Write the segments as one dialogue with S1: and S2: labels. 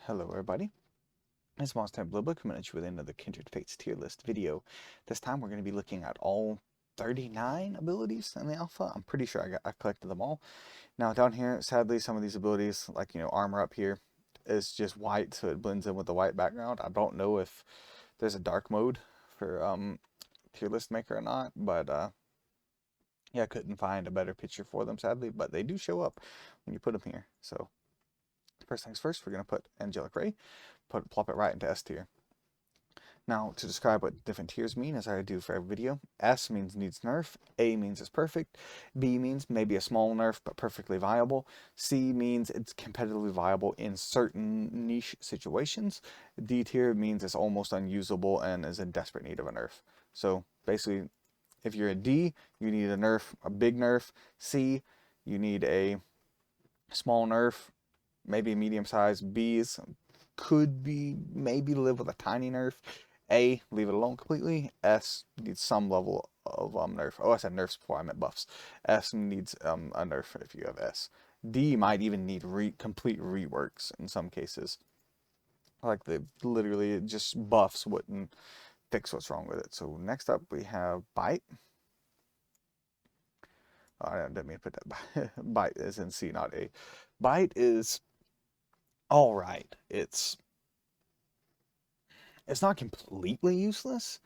S1: Hello everybody, it's Monstertaming Bisloba coming at you with another Kindred Fates tier list video. This time we're going to be looking at all 39 abilities in the alpha. I'm pretty sure I collected them all. Now down here, sadly, some of these abilities, like, armor up here, is just white, so it blends in with the white background. I don't know if there's a dark mode for tier list maker or not, but yeah, I couldn't find a better picture for them, sadly, but they do show up when you put them here. So first things first, we're going to put Angelic Ray, plop it right into S tier. Now, to describe what different tiers mean, as I do for every video, S means needs nerf, A means it's perfect, B means maybe a small nerf but perfectly viable, C means it's competitively viable in certain niche situations, D tier means it's almost unusable and is in desperate need of a nerf. So basically, if you're a D, you need a nerf, a big nerf. C, you need a small nerf, maybe medium size. B's could be maybe live with a tiny nerf. A, leave it alone completely. S needs some level of nerf. Oh, I said nerfs before, I meant buffs. S needs a nerf if you have S. D might even need complete reworks in some cases. Like literally just buffs wouldn't fix what's wrong with it. So next up we have Bite. Oh, I didn't mean to put that. Bite is in C, not A. Bite is all right. It's not completely useless,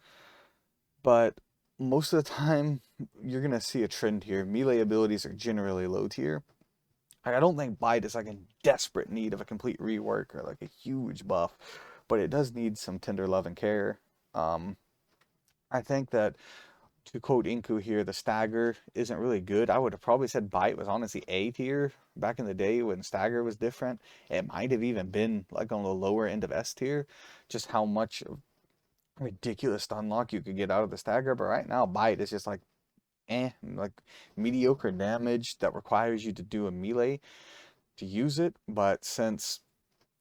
S1: but most of the time you're gonna see a trend here. Melee abilities are generally low tier. I don't think Bite is like in desperate need of a complete rework or like a huge buff, but it does need some tender love and care. I think that, to quote Inku here, the stagger isn't really good. I would have probably said Bite was honestly A tier back in the day when stagger was different. It might have even been like on the lower end of S tier, just how much ridiculous unlock you could get out of the stagger. But right now, Bite is just like like mediocre damage that requires you to do a melee to use it. But since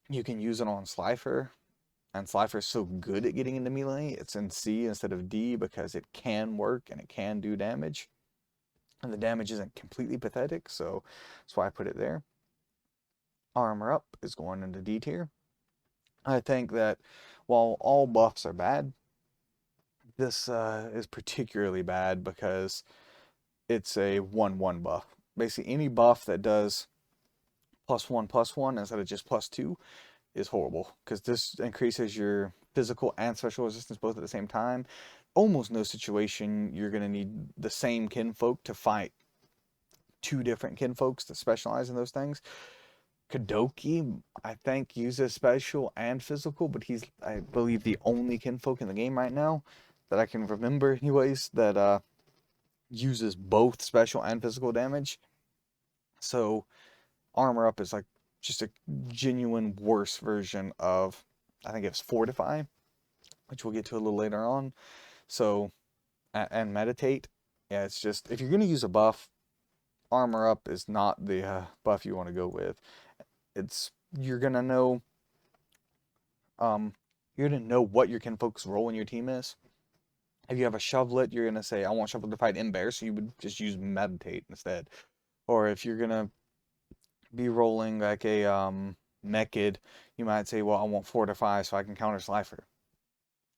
S1: you can use it on Slifer, and Slifer's so good at getting into melee, it's in C instead of D because it can work and it can do damage. And the damage isn't completely pathetic, so that's why I put it there. Armor Up is going into D tier. I think that while all buffs are bad, this is particularly bad because it's a 1/1 buff. Basically, any buff that does +1/+1 instead of just +2 is horrible because this increases your physical and special resistance both at the same time. Almost no situation you're going to need the same kinfolk to fight two different kinfolks to specialize in those things. Kadoki, I think, uses special and physical, but he's, I believe, the only kinfolk in the game right now that I can remember, anyways, that uses both special and physical damage. So Armor Up is like just a genuine worse version of, I think it's Fortify, which we'll get to a little later on. So, and Meditate. Yeah, it's just, if you're going to use a buff, Armor Up is not the buff you want to go with. You're going to know, what your kinfolk's role in your team is. If you have a Shovelet, you're going to say, I want Shovelet to fight Embarrass, so you would just use Meditate instead. Or if you're going to be rolling like a Mecca, you might say, well, I want Fortify so I can counter Slifer.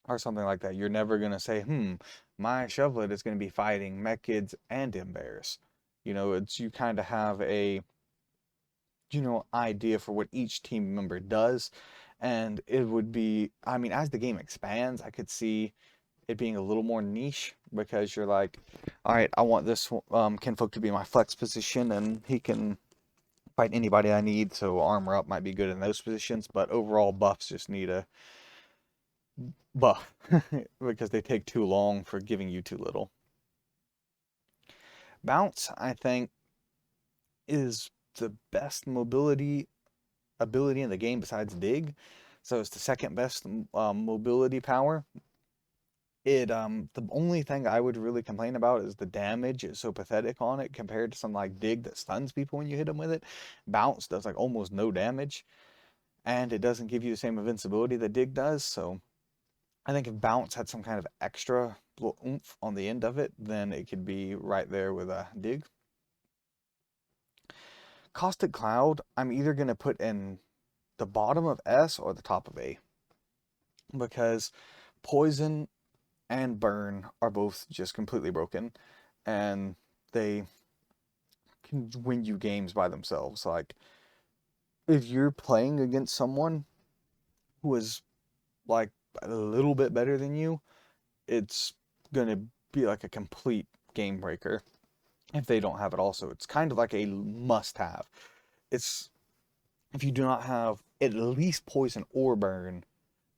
S1: Or something like that. You're never going to say, my Shovelet is going to be fighting Mechids and Embarrass. You kind of have a, idea for what each team member does. And it would be, I mean, as the game expands, I could see it being a little more niche because you're like, all right, I want this kinfolk to be my flex position and he can fight anybody I need, so Armor Up might be good in those positions, but overall buffs just need a buff because they take too long for giving you too little. Bounce, I think, is the best mobility ability in the game besides Dig, so it's the second best mobility power. The only thing I would really complain about is the damage is so pathetic on it compared to something like Dig that stuns people when you hit them with it. Bounce does like almost no damage, and it doesn't give you the same invincibility that Dig does, so I think if Bounce had some kind of extra little oomph on the end of it, then it could be right there with a Dig. Caustic Cloud, I'm either going to put in the bottom of S or the top of A, because poison and burn are both just completely broken, and they can win you games by themselves. Like, if you're playing against someone who is like a little bit better than you, it's gonna be like a complete game breaker if they don't have it also. It's kind of like a must have. It's, if you do not have at least poison or burn,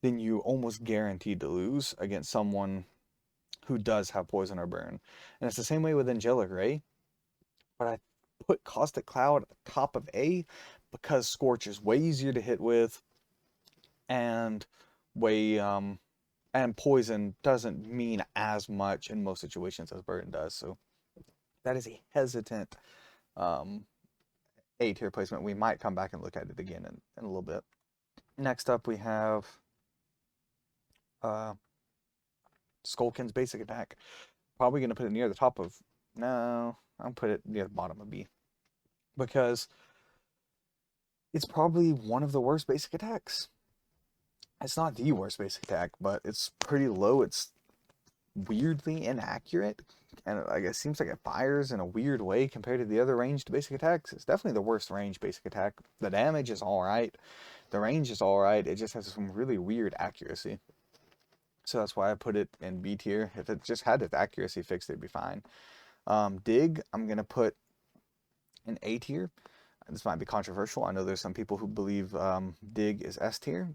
S1: then you almost guaranteed to lose against someone who does have poison or burn. And it's the same way with Angelic Ray, but I put Caustic Cloud at the top of A because Scorch is way easier to hit with, and way and poison doesn't mean as much in most situations as burn does. So that is a hesitant um, A tier placement. We might come back and look at it again in a little bit. Next up, we have Skulkin's basic attack. Probably going to put it near the top of... No, I'll put it near the bottom of B. Because it's probably one of the worst basic attacks. It's not the worst basic attack, but it's pretty low. It's weirdly inaccurate. And it seems like it fires in a weird way compared to the other ranged basic attacks. It's definitely the worst ranged basic attack. The damage is alright. The range is alright. It just has some really weird accuracy. So that's why I put it in B tier. If it just had its accuracy fixed, it'd be fine. Dig, I'm going to put in A tier. This might be controversial. I know there's some people who believe Dig is S tier.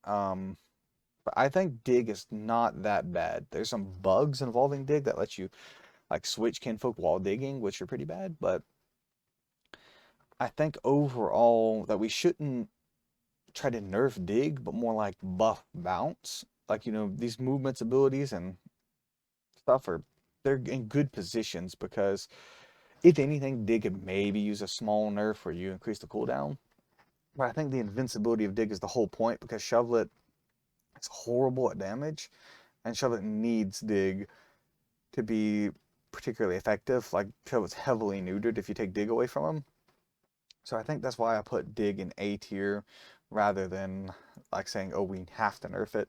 S1: But I think Dig is not that bad. There's some bugs involving Dig that let you like switch kinfolk while digging, which are pretty bad. But I think overall that we shouldn't try to nerf Dig, but more like buff bounce. Like, you know, these movements abilities and stuff they're in good positions, because if anything, Dig could maybe use a small nerf where you increase the cooldown. But I think the invincibility of Dig is the whole point, because Shovelet is horrible at damage, and Shovelet needs Dig to be particularly effective. Like, Shovelet's heavily neutered if you take Dig away from him. So I think that's why I put Dig in A tier, rather than like saying, oh, we have to nerf it.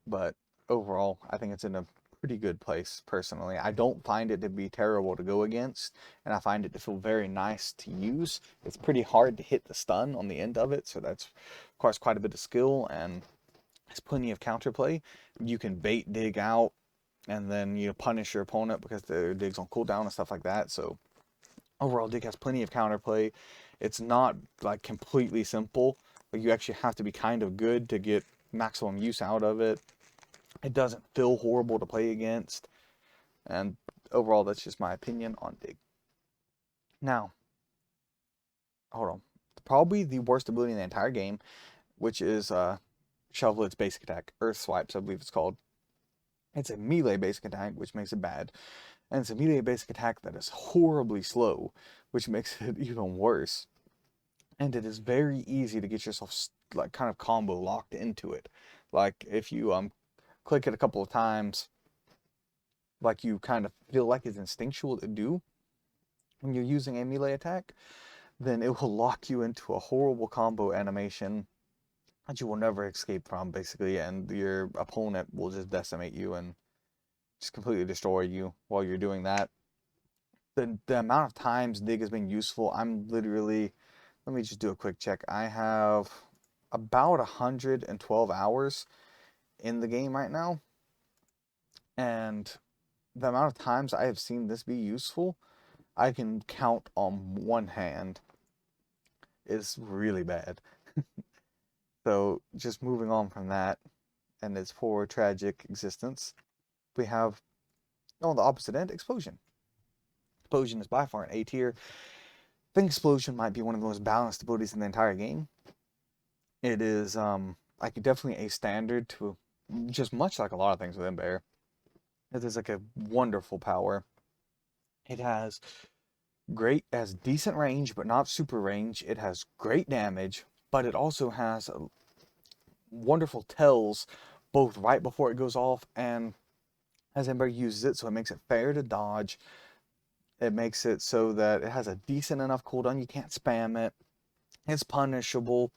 S1: But overall, I think it's in a pretty good place, personally. I don't find it to be terrible to go against, and I find it to feel very nice to use. It's pretty hard to hit the stun on the end of it, so that's, of course, quite a bit of skill, and there's plenty of counterplay. You can bait Dig out, and then you punish your opponent because their Dig's on cooldown and stuff like that. So overall, Dig has plenty of counterplay. It's not like completely simple. Like, you actually have to be kind of good to get maximum use out of it. It doesn't feel horrible to play against. And overall, that's just my opinion on Dig. Now, hold on. Probably the worst ability in the entire game, which is Shovelet's basic attack. Earth Swipes, I believe it's called. It's a melee basic attack, which makes it bad. And it's a melee basic attack that is horribly slow, which makes it even worse. And it is very easy to get yourself like kind of combo locked into it. Like, if you click it a couple of times, like you kind of feel like it's instinctual to do when you're using a melee attack, then it will lock you into a horrible combo animation that you will never escape from, basically, and your opponent will just decimate you and just completely destroy you while you're doing that. The amount of times Dig has been useful, I'm literally, let me just do a quick check. I have about 112 hours in the game right now, and the amount of times I have seen this be useful, I can count on one hand. It's really bad. So just moving on from that and its poor tragic existence, we have on the opposite end, Explosion. Explosion is by far an A tier. I think Explosion might be one of the most balanced abilities in the entire game. It is like definitely a standard to just much like a lot of things with Embarrass. It is like a wonderful power. It has decent range, but not super range. It has great damage, but it also has wonderful tells, both right before it goes off and as Embarrass uses it, so it makes it fair to dodge. It makes it so that it has a decent enough cooldown. You can't spam it. It's punishable.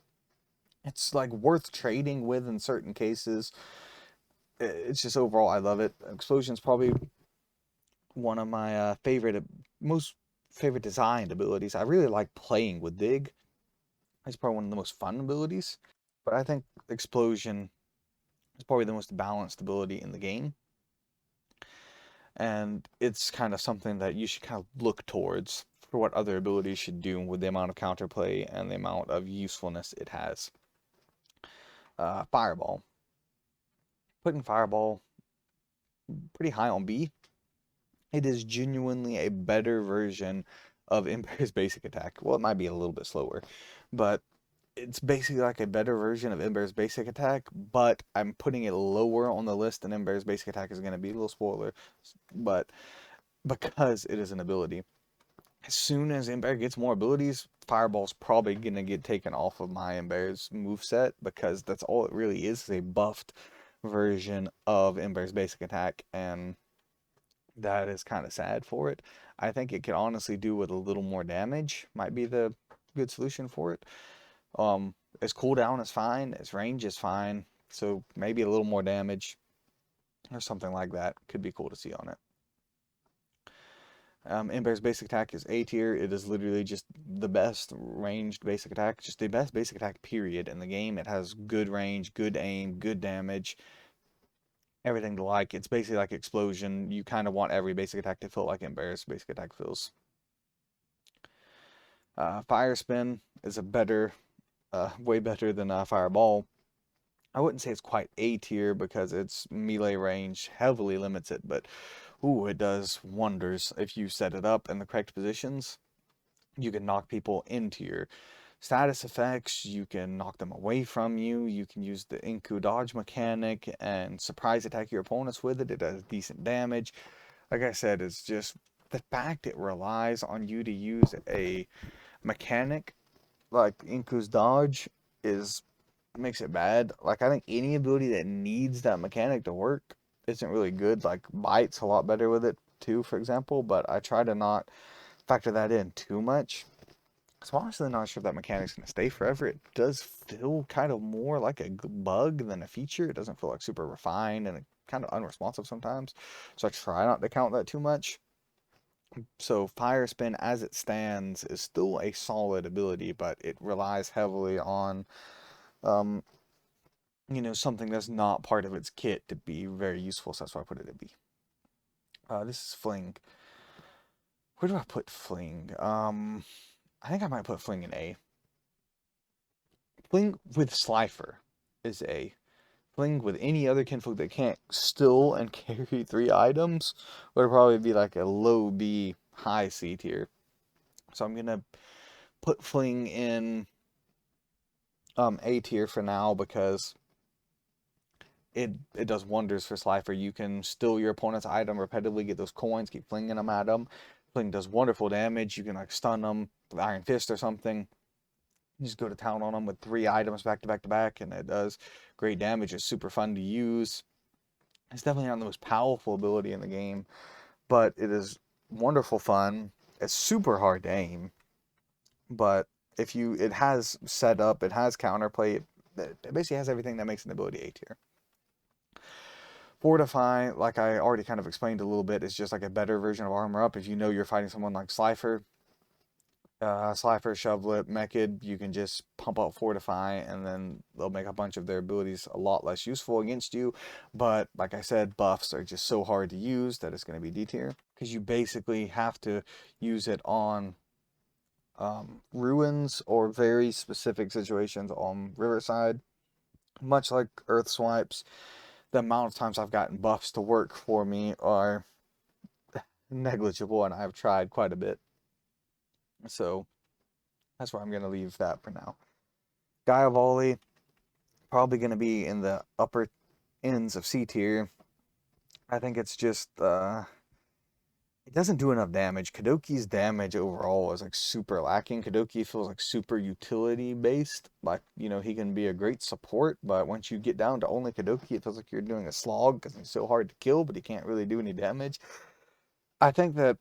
S1: It's like worth trading with in certain cases. It's just overall, I love it. Explosion's probably one of my most favorite designed abilities. I really like playing with Dig. It's probably one of the most fun abilities. But I think Explosion is probably the most balanced ability in the game. And it's kind of something that you should kind of look towards for what other abilities should do with the amount of counterplay and the amount of usefulness it has. Fireball. Putting Fireball pretty high on B. It is genuinely a better version of Embarrass basic attack. Well, it might be a little bit slower, but it's basically like a better version of Embarrass basic attack, but I'm putting it lower on the list than Embarrass basic attack is going to be. A little spoiler, but because it is an ability. As soon as Embarrass gets more abilities, Fireball's probably going to get taken off of my Embarrass moveset because that's all it really is a buffed version of Embarrass basic attack, and that is kind of sad for it. I think it could honestly do with a little more damage, might be the good solution for it. Its cooldown is fine, its range is fine, so maybe a little more damage or something like that could be cool to see on it. Embarrass basic attack is A tier. It is literally just the best ranged basic attack, just the best basic attack period in the game. It has good range, good aim, good damage, everything to like. It's basically like Explosion. You kind of want every basic attack to feel like Embarrass basic attack feels. Fire Spin is a better, way better than Fireball. I wouldn't say it's quite A tier because its melee range heavily limits it, but ooh, it does wonders if you set it up in the correct positions. You can knock people into your status effects, you can knock them away from you, you can use the Inku dodge mechanic and surprise attack your opponents with it. It does decent damage. Like I said, it's just the fact it relies on you to use a mechanic like Inku's dodge is makes it bad. Like I think any ability that needs that mechanic to work isn't really good. Like Bite's a lot better with it too, for example, but I try to not factor that in too much. So I'm honestly not sure if that mechanic's going to stay forever. It does feel kind of more like a bug than a feature. It doesn't feel like super refined and kind of unresponsive sometimes. So I try not to count that too much. So Fire Spin as it stands is still a solid ability, but it relies heavily on um, something that's not part of its kit to be very useful. So that's why I put it at B. This is Fling. Where do I put Fling? I think I might put Fling in A. Fling with Slifer is A. Fling with any other kinfolk that can't still and carry 3 items would probably be like a low B, high C tier. So I'm gonna put Fling in A tier for now because it does wonders for Slifer. You can steal your opponent's item repetitively, get those coins, keep flinging them at them. Fling does wonderful damage. You can like stun them with Iron Fist or something. You just go to town on them with 3 items back to back to back, and it does great damage. It's super fun to use. It's definitely not the most powerful ability in the game, but it is wonderful fun. It's super hard to aim, but it has setup, it has counterplay, it basically has everything that makes an ability A tier. Fortify, like I already kind of explained a little bit, is just like a better version of Armor Up. If you know you're fighting someone like Slifer, Shovelet, Mecca, you can just pump out Fortify, and then they'll make a bunch of their abilities a lot less useful against you. But like I said, buffs are just so hard to use that it's going to be D tier because you basically have to use it on ruins or very specific situations on Riverside, much like Earth Swipes. The amount of times I've gotten buffs to work for me are negligible, and I've tried quite a bit. So that's where I'm going to leave that for now. Gaia Volley, probably going to be in the upper ends of C tier. I think it's just, it doesn't do enough damage. Kadoki's damage overall is like super lacking. Kadoki feels like super utility based. Like, he can be a great support, but once you get down to only Kadoki, it feels like you're doing a slog because he's so hard to kill, but he can't really do any damage. I think that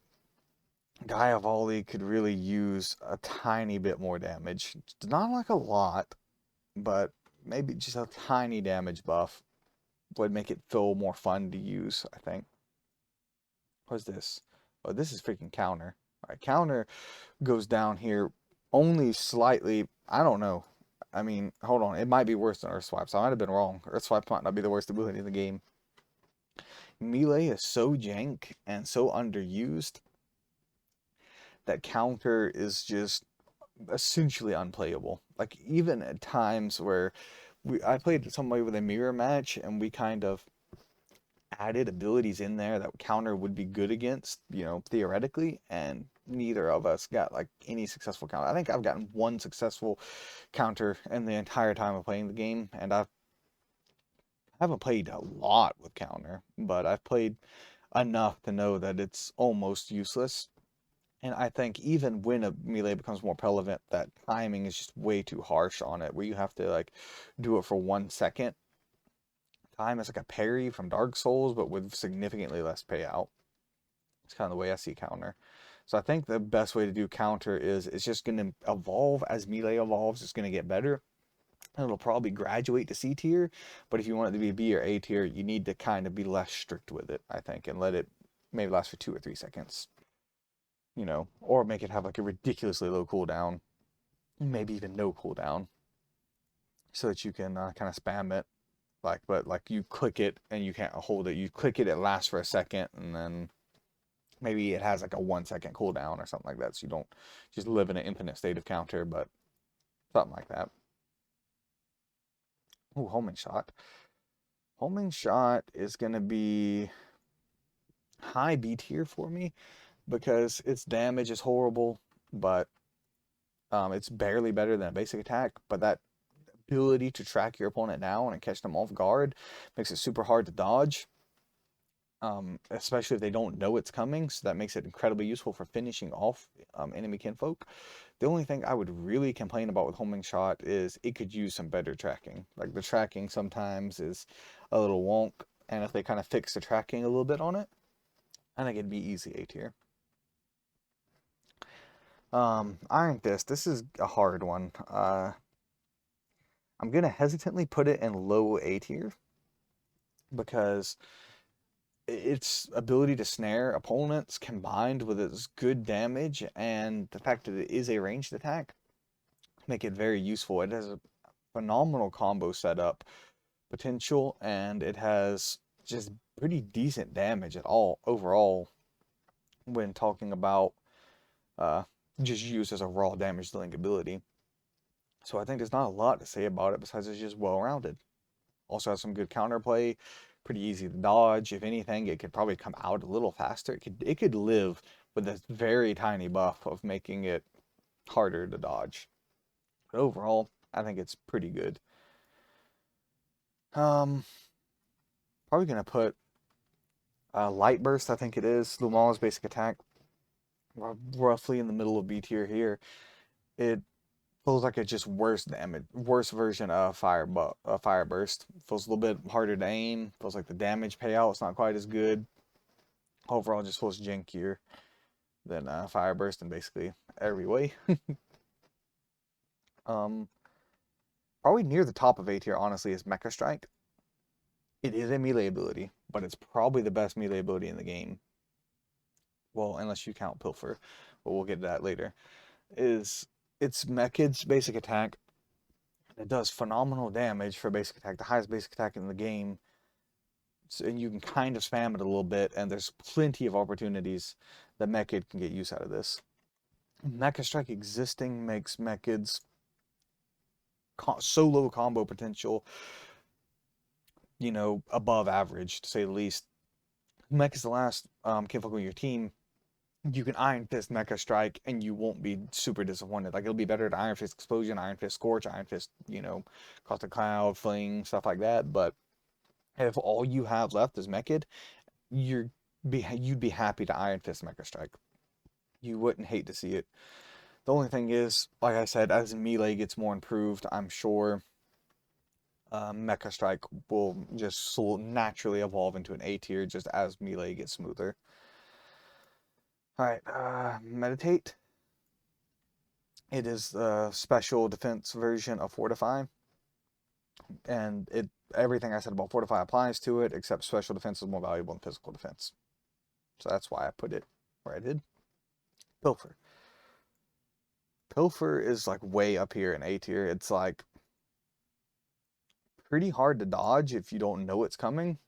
S1: Gaia Volley could really use a tiny bit more damage. Not like a lot, but maybe just a tiny damage buff would make it feel more fun to use, I think. What's this? Oh, this is freaking counter. All right, counter goes down here only slightly. I don't know. I mean, hold on. It might be worse than Earth Swipe, so I might have been wrong. Earth Swipe might not be the worst ability in the game. Melee is so jank and so underused that counter is just essentially unplayable. Like even at times where I played somebody with a mirror match and we kind of added abilities in there that counter would be good against, theoretically, and neither of us got like any successful counter. I think I've gotten one successful counter in the entire time of playing the game, and I haven't played a lot with counter, but I've played enough to know that it's almost useless. And I think even when a melee becomes more prevalent, that timing is just way too harsh on it, where you have to like do it for 1 second. Time is like a parry from Dark Souls, but with significantly less payout. It's kind of the way I see counter. So I think the best way to do counter is it's just going to evolve as melee evolves. It's going to get better. And it'll probably graduate to C tier. But if you want it to be B or A tier, you need to kind of be less strict with it, I think, and let it maybe last for 2 or 3 seconds. Or make it have like a ridiculously low cooldown, maybe even no cooldown, so that you can kind of spam it. But like you click it and you can't hold it. You click it, it lasts for a second, and then maybe it has like a 1 second cooldown or something like that, so you don't just live in an infinite state of counter, but something like that. Ooh, Holmen Shot. Holmen Shot is gonna be high B tier for me because its damage is horrible, but it's barely better than a basic attack. But that ability to track your opponent down and catch them off guard makes it super hard to dodge. Especially if they don't know it's coming, so that makes it incredibly useful for finishing off enemy kinfolk. The only thing I would really complain about with Homing Shot is it could use some better tracking. Like the tracking sometimes is a little wonk, and if they kind of fix the tracking a little bit on it, I think it'd be easy A tier. Iron Fist, this is a hard one. I'm gonna hesitantly put it in low A tier because its ability to snare opponents combined with its good damage and the fact that it is a ranged attack make it very useful. It has a phenomenal combo setup potential, and it has just pretty decent damage at all overall when talking about uh, just used as a raw damage dealing ability. So I think there's not a lot to say about it besides it's just well rounded. Also has some good counterplay, pretty easy to dodge. If anything, it could probably come out a little faster. It could live with this very tiny buff of making it harder to dodge. But overall, I think it's pretty good. Um, Probably gonna put Light Burst. I think it is Lumala's basic attack, roughly in the middle of B tier here. It feels like a just worse damage, worse version of Fire Burst. Feels a little bit harder to aim. Feels like the damage payout is not quite as good. Overall, just feels jankier than Fire Burst in basically every way. um, Probably near the top of A tier, honestly, is Mecca Strike. It is a melee ability, but it's probably the best melee ability in the game. Well, unless you count Pilfer, but we'll get to that later. Is It's Mechid's basic attack. It does phenomenal damage for basic attack, the highest basic attack in the game. And you can kind of spam it a little bit, and there's plenty of opportunities that Mechid can get use out of this. Mecha Strike existing makes Mechid's solo combo potential, above average, to say the least. Mech is the last kinfolk on your team. You can Iron Fist Mecha Strike, and you won't be super disappointed. Like, it'll be better to Iron Fist Explosion, Iron Fist Scorch, Iron Fist, Caustic Cloud, Fling, stuff like that. But if all you have left is Mechid, you'd be happy to Iron Fist Mecha Strike. You wouldn't hate to see it. The only thing is, like I said, as melee gets more improved, I'm sure Mecha Strike will just naturally evolve into an A tier just as melee gets smoother. Alright, Meditate. It is the special defense version of Fortify. And everything I said about Fortify applies to it, except special defense is more valuable than physical defense. So that's why I put it where I did. Pilfer. Pilfer is like way up here in A tier. It's like pretty hard to dodge if you don't know it's coming.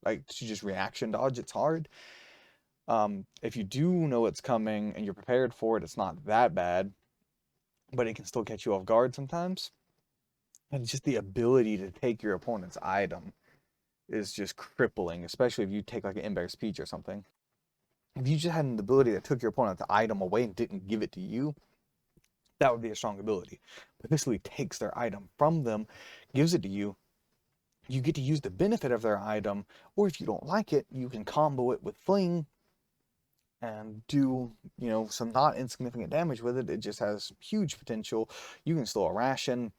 S1: Like to just reaction dodge, it's hard. If you do know it's coming and you're prepared for it, it's not that bad, but it can still catch you off guard sometimes. And just the ability to take your opponent's item is just crippling, especially if you take like an Embarrass Peach or something. If you just had an ability that took your opponent's item away and didn't give it to you, that would be a strong ability. But this ability takes their item from them, gives it to you. You get to use the benefit of their item, or if you don't like it, you can combo it with Fling and do, some not insignificant damage with it. It just has huge potential. You can steal a ration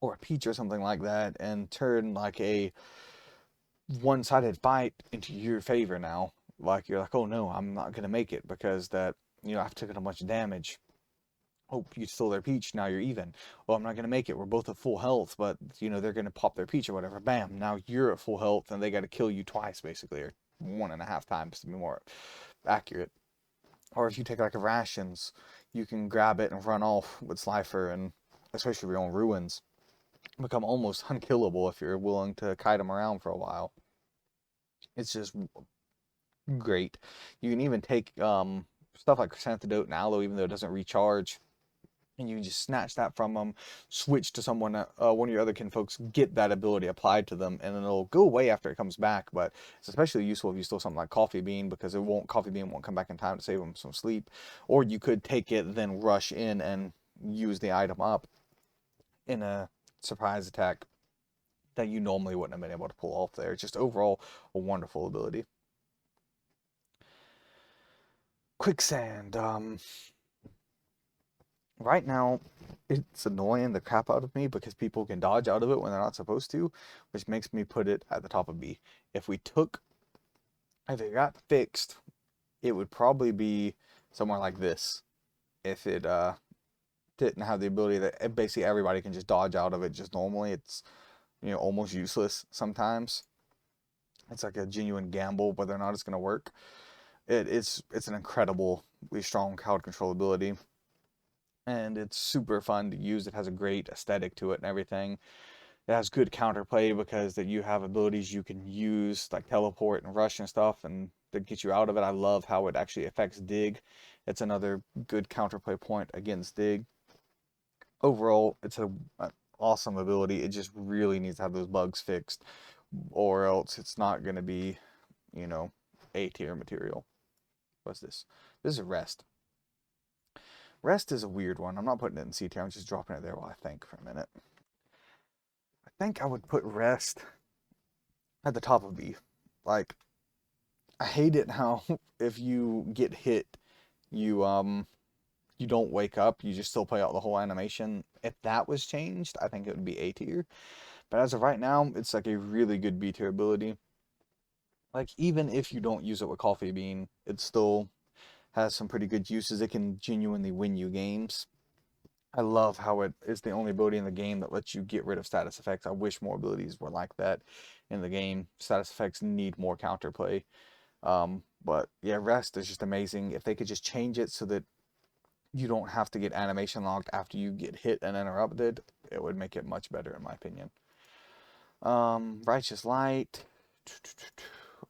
S1: or a peach or something like that and turn like a one-sided fight into your favor now. Like you're like, oh no, I'm not gonna make it because that, I've taken a bunch of damage. Oh, you stole their peach, now you're even. Oh, I'm not gonna make it. We're both at full health, but they're gonna pop their peach or whatever. Bam, now you're at full health and they gotta kill you twice basically, or 1.5 times to be more accurate. Or if you take like a rations, you can grab it and run off with Slifer, and especially if you're on ruins, become almost unkillable if you're willing to kite them around for a while. It's just great. You can even take stuff like Chrysantidote and Aloe, even though it doesn't recharge, and you can just snatch that from them, switch to someone, one of your other kinfolks, get that ability applied to them, and it'll go away after it comes back. But it's especially useful if you steal something like Coffee Bean, because Coffee Bean won't come back in time to save them some sleep. Or you could take it, then rush in and use the item up in a surprise attack that you normally wouldn't have been able to pull off there. It's just overall a wonderful ability. Quicksand. Right now, it's annoying the crap out of me because people can dodge out of it when they're not supposed to, which makes me put it at the top of B. If it got fixed, it would probably be somewhere like this. If it didn't have the ability that basically everybody can just dodge out of it just normally, it's almost useless sometimes. It's like a genuine gamble whether or not it's going to work. It's an incredibly strong crowd control ability, and it's super fun to use. It has a great aesthetic to it and everything. It has good counterplay because that you have abilities you can use like teleport and rush and stuff and to get you out of it. I love how it actually affects dig. It's another good counterplay point against dig. Overall, it's an awesome ability. It just really needs to have those bugs fixed, or else it's not going to be, A tier material. What's this? This is Rest. Rest is a weird one. I'm not putting it in C tier. I'm just dropping it there while I think for a minute. I think I would put Rest at the top of B. Like, I hate it how if you get hit, you you don't wake up. You just still play out the whole animation. If that was changed, I think it would be A tier. But as of right now, it's like a really good B tier ability. Like, even if you don't use it with Coffee Bean, it still has some pretty good uses. It can genuinely win you games. I love how it is the only ability in the game that lets you get rid of status effects. I wish more abilities were like that in the game. Status effects need more counterplay. But yeah, Rest is just amazing. If they could just change it so that you don't have to get animation locked after you get hit and interrupted, it would make it much better in my opinion. Righteous Light.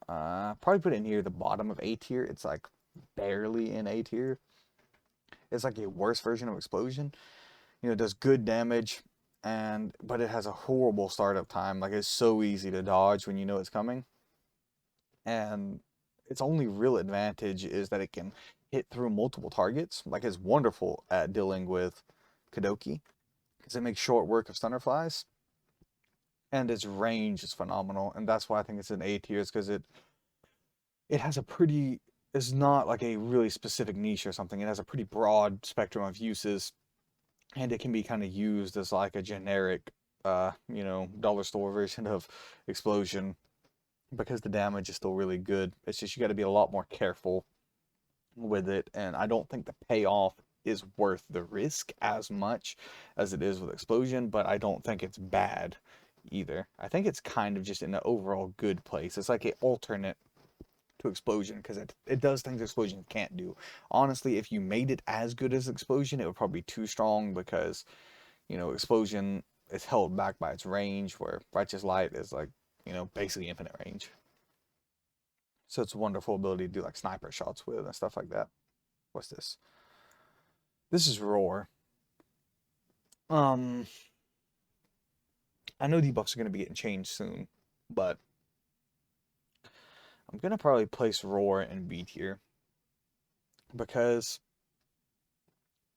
S1: Probably put it near the bottom of A tier. It's like barely in A tier. It's like a worse version of Explosion. It does good damage, but it has a horrible startup time. Like, it's so easy to dodge when you know it's coming. And its only real advantage is that it can hit through multiple targets. Like, it's wonderful at dealing with Kadoki, because it makes short work of Stunnerflies. And its range is phenomenal, and that's why I think it's an A tier, is because it has a pretty... It's not like a really specific niche or something. It has a pretty broad spectrum of uses, and it can be kind of used as like a generic, dollar store version of Explosion, because the damage is still really good. It's just you got to be a lot more careful with it, and I don't think the payoff is worth the risk as much as it is with Explosion, but I don't think it's bad either. I think it's kind of just in an overall good place. It's like an alternate to Explosion because it does things Explosion can't do. Honestly, if you made it as good as Explosion, it would probably be too strong because, you know, Explosion is held back by its range, where Righteous Light is like, you know, basically infinite range. So it's a wonderful ability to do like sniper shots with and stuff like that. What's this? This is Roar. Um, I know debuffs are going to be getting changed soon, but I'm going to probably place Roar in B tier because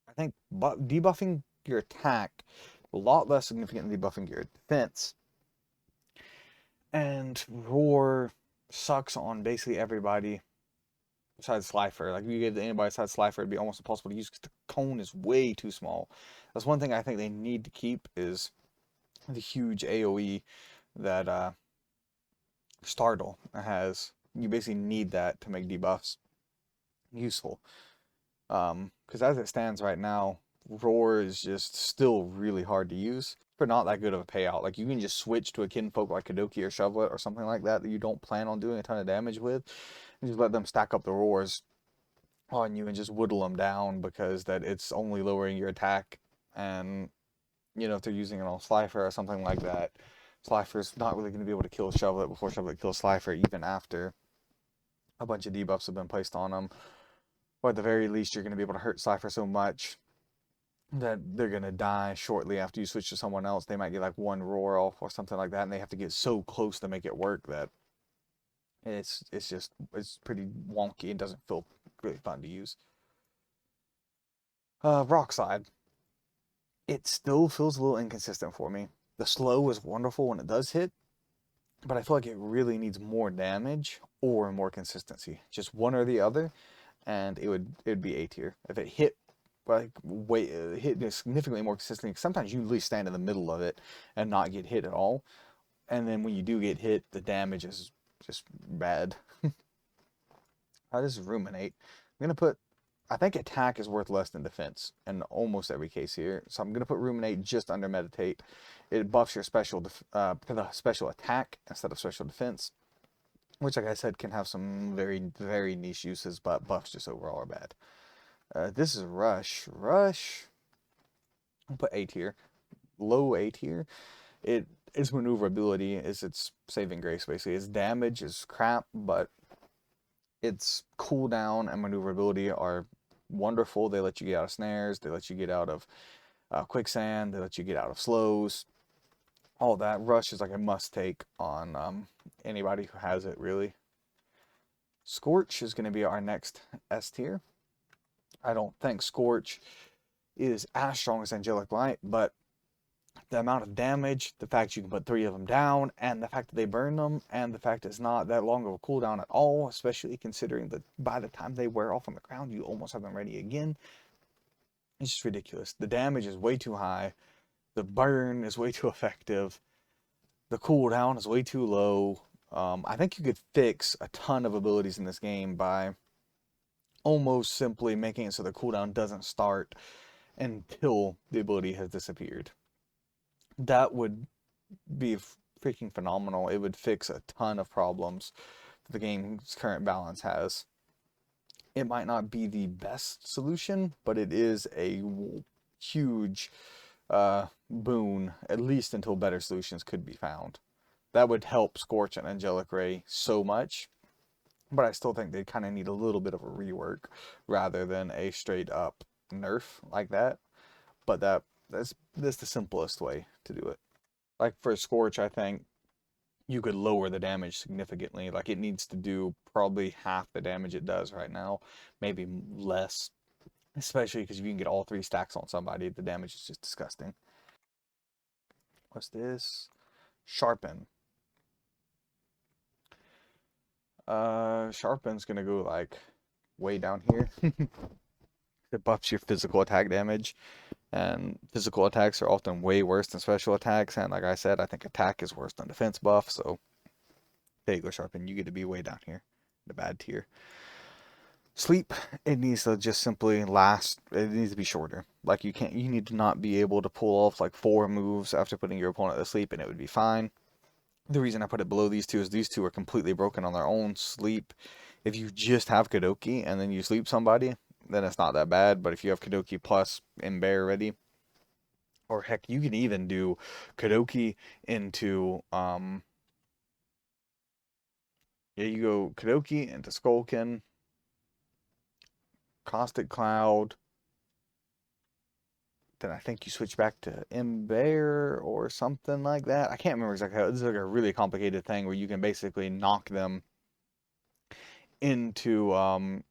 S1: I think debuffing your attack a lot less significant than debuffing your defense. And Roar sucks on basically everybody besides Slifer. Like, if you gave it to anybody besides Slifer, it'd be almost impossible to use because the cone is way too small. That's one thing I think they need to keep is the huge AoE that Startle has. You basically need that to make debuffs useful. Because as it stands right now, Roar is just still really hard to use, but not that good of a payout. Like, you can just switch to a kinfolk like Kadoki or Shovelet or something like that that you don't plan on doing a ton of damage with, and just let them stack up the Roars on you and just whittle them down because that it's only lowering your attack. And, you know, if they're using it on Slifer or something like that, Slifer's not really going to be able to kill Shovelet before Shovelet kills Slifer, even after a bunch of debuffs have been placed on them. Or at the very least, you're going to be able to hurt Slifer so much that they're going to die shortly after you switch to someone else. They might get like one roar off or something like that, and they have to get so close to make it work that it's pretty wonky and doesn't feel really fun to use. Rockslide. It still feels a little inconsistent for me. The slow is wonderful when it does hit, but I feel like it really needs more damage or more consistency. Just one or the other, and it'd be A tier. If it hit like hit significantly more consistently, sometimes you literally stand in the middle of it and not get hit at all. And then when you do get hit, the damage is just bad. This is Ruminate. I'm gonna put, I think attack is worth less than defense in almost every case here. So I'm gonna put Ruminate just under Meditate. It buffs your special special attack instead of special defense, which, like I said, can have some very, very niche uses, but buffs just overall are bad. This is Rush. Rush, I'll put A tier. Low A tier. Its maneuverability is its saving grace, basically. Its damage is crap, but its cooldown and maneuverability are wonderful. They let you get out of snares, they let you get out of quicksand, they let you get out of slows. All that. Rush is like a must take on anybody who has it, really. Scorch is going to be our next S tier. I don't think Scorch is as strong as Angelic Light, but the amount of damage, the fact you can put 3 of them down, and the fact that they burn them, and the fact it's not that long of a cooldown at all, especially considering that by the time they wear off on the ground, you almost have them ready again. It's just ridiculous. The damage is way too high. The burn is way too effective. The cooldown is way too low. I think you could fix a ton of abilities in this game by almost simply making it so the cooldown doesn't start until the ability has disappeared. That would be freaking phenomenal. It would fix a ton of problems that the game's current balance has. It might not be the best solution, but it is a huge boon, at least until better solutions could be found. That would help Scorch and Angelic Ray so much, but I still think they kind of need a little bit of a rework rather than a straight up nerf like that. But that's the simplest way to do it. Like for Scorch, I think you could lower the damage significantly. Like, it needs to do probably half the damage it does right now, maybe less. Especially because if you can get all 3 stacks on somebody, the damage is just disgusting. What's this? Sharpen. Sharpen's gonna go like way down here. It buffs your physical attack damage, and physical attacks are often way worse than special attacks. And like I said, I think attack is worse than defense buff. So there you go, Sharpen. You get to be way down here, the bad tier. Sleep, it needs to just simply last. It needs to be shorter. Like you can't, you need to not be able to pull off like 4 moves after putting your opponent to sleep, and it would be fine. The reason I put it below these two is these two are completely broken on their own. Sleep, if you just have Kadoki and then you sleep somebody, then it's not that bad. But if you have Kadoki plus Embarrass ready, or heck, you can even do Kadoki into yeah, you go Kadoki into Skullkin, Caustic Cloud. Then I think you switch back to Embarrass or something like that. I can't remember exactly how. This is like a really complicated thing where you can basically knock them into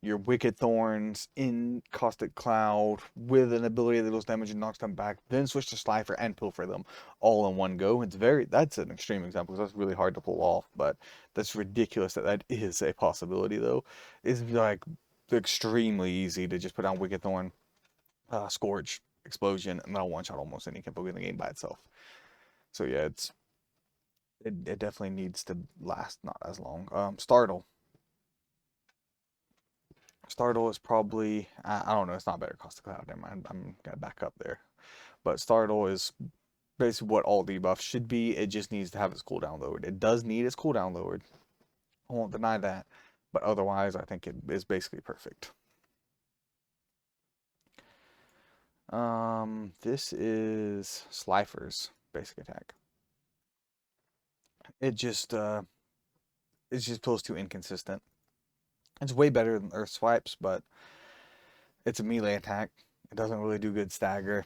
S1: your Wicked Thorns in Caustic Cloud with an ability that deals damage and knocks them back, then switch to Slifer and Pilfer them all in one go. That's an extreme example because that's really hard to pull off, but that's ridiculous that is a possibility though. It's like extremely easy to just put on Wicked Thorn, Scorch, Explosion, and that'll one-shot almost any Kimpo in the game by itself. So yeah, it definitely needs to last not as long. Startle. Startle is probably, I don't know, it's not better Caustic Cloud. Never mind, I'm gonna back up there. But Startle is basically what all debuffs should be. It just needs to have its cooldown lowered. It does need its cooldown lowered. I won't deny that. But otherwise, I think it is basically perfect. This is Slifer's basic attack. It just, feels too inconsistent. It's way better than Earth Swipes, but it's a melee attack. It doesn't really do good stagger.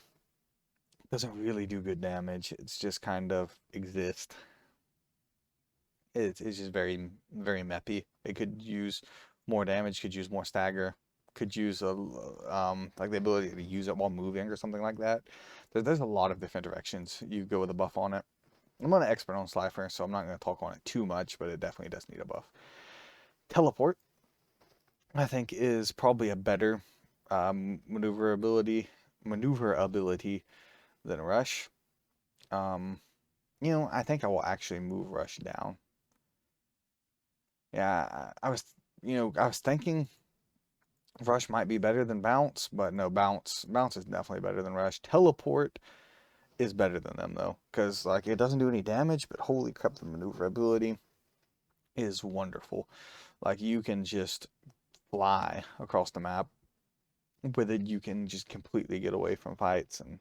S1: It doesn't really do good damage. It's just kind of exist. It's just very, very meppy. It could use more damage, could use more stagger, could use like the ability to use it while moving or something like that. There's a lot of different directions you go with a buff on it. I'm not an expert on Slifer, so I'm not going to talk on it too much, but it definitely does need a buff. Teleport, I think, is probably a better maneuverability than Rush. I think I will actually move Rush down. Yeah, I was thinking Rush might be better than Bounce, but no, Bounce is definitely better than Rush. Teleport is better than them though, because like it doesn't do any damage, but holy crap, the maneuverability is wonderful. Like you can just fly across the map. With it, you can just completely get away from fights and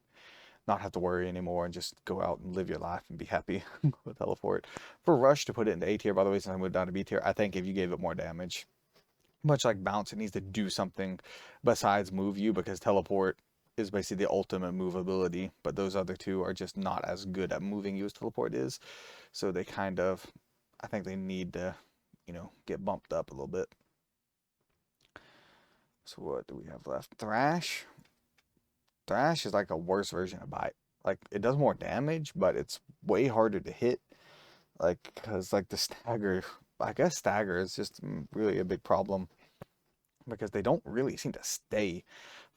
S1: not have to worry anymore and just go out and live your life and be happy with teleport. For Rush to put it into A tier, by the way, since I moved down to B tier, I think if you gave it more damage, much like Bounce, it needs to do something besides move you because teleport is basically the ultimate move ability, but those other two are just not as good at moving you as teleport is. So they kind of, I think they need to, get bumped up a little bit. So what do we have left? Thrash. Thrash is like a worse version of Bite. Like it does more damage, but it's way harder to hit. Like because like the stagger, I guess stagger is just really a big problem because they don't really seem to stay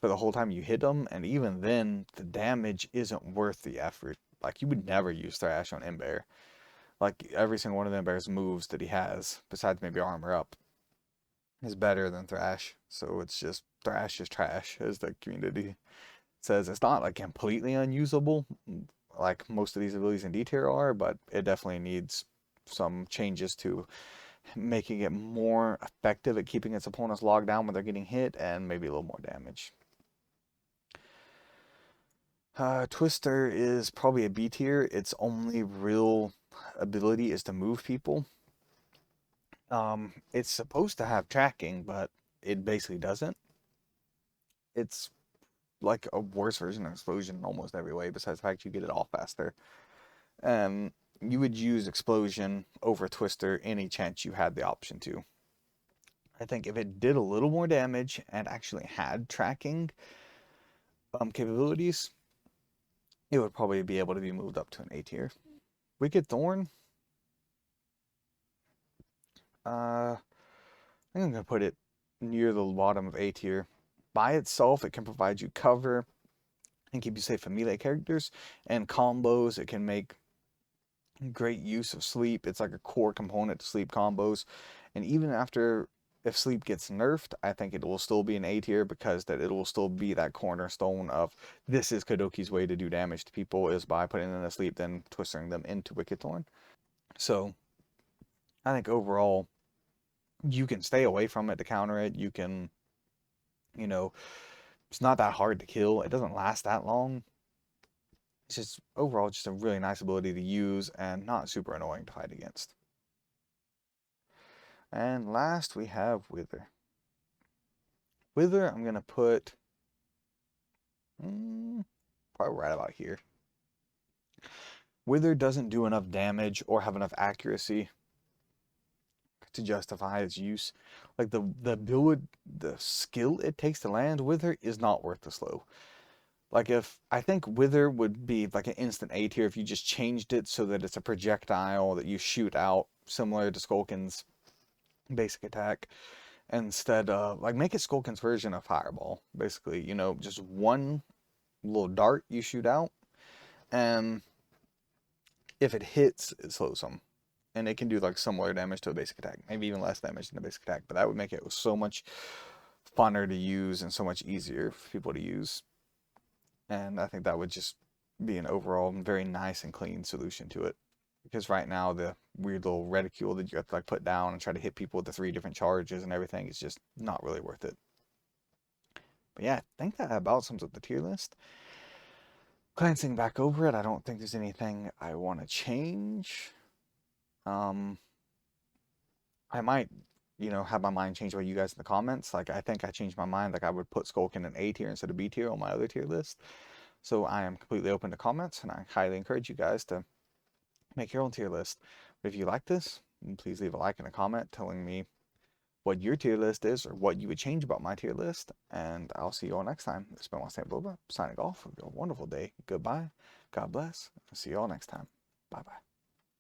S1: for the whole time you hit them, and even then the damage isn't worth the effort. Like you would never use Thrash on Ember. Like every single one of Ember's moves that he has, besides maybe Armor Up, is better than Thrash. So it's just Thrash is trash, as the community says. It's not like completely unusable, like most of these abilities in D tier are, but it definitely needs some changes to making it more effective at keeping its opponents logged down when they're getting hit, and maybe a little more damage. Twister is probably a B tier. Its only real ability is to move people. It's supposed to have tracking, but it basically doesn't. It's like a worse version of Explosion in almost every way, besides the fact you get it off faster. You would use Explosion over Twister any chance you had the option to. I think if it did a little more damage and actually had tracking capabilities, it would probably be able to be moved up to an A tier. Wicked Thorn, I think I'm gonna put it near the bottom of A tier. By itself, it can provide you cover and keep you safe from melee characters and combos. It can make great use of sleep. It's like a core component to sleep combos. And even after if sleep gets nerfed, I think it will still be an A tier because that it will still be that cornerstone of this is Kadoki's way to do damage to people is by putting them to sleep, then twisting them into Wicked Thorn. So I think overall you can stay away from it to counter it. You can, you know, it's not that hard to kill. It doesn't last that long. It's just overall just a really nice ability to use and not super annoying to fight against. And last we have Wither. Wither, I'm going to put probably right about here. Wither doesn't do enough damage or have enough accuracy to justify its use. Like the skill it takes to land Wither is not worth the slow. Like I think Wither would be like an instant A tier if you just changed it so that it's a projectile that you shoot out, similar to Skulkin's basic attack. Instead of, like, make it Skulkin's version of Fireball. Basically, you know, just one little dart you shoot out, and if it hits, it slows them. And it can do like similar damage to a basic attack, maybe even less damage than a basic attack, but that would make it so much funner to use and so much easier for people to use. And I think that would just be an overall very nice and clean solution to it. Because right now the weird little reticule that you have to like put down and try to hit people with the 3 different charges and everything is just not really worth it. But yeah, I think that about sums up the tier list. Glancing back over it, I don't think there's anything I want to change. I might, you know, have my mind changed by you guys in the comments. Like, I think I changed my mind. Like, I would put Skulkin in A tier instead of B tier on my other tier list. So I am completely open to comments, and I highly encourage you guys to make your own tier list. But if you like this, please leave a like and a comment telling me what your tier list is or what you would change about my tier list. And I'll see you all next time. It's been Monstertaming, signing off. Have a wonderful day. Goodbye. God bless. I'll see you all next time. Bye-bye.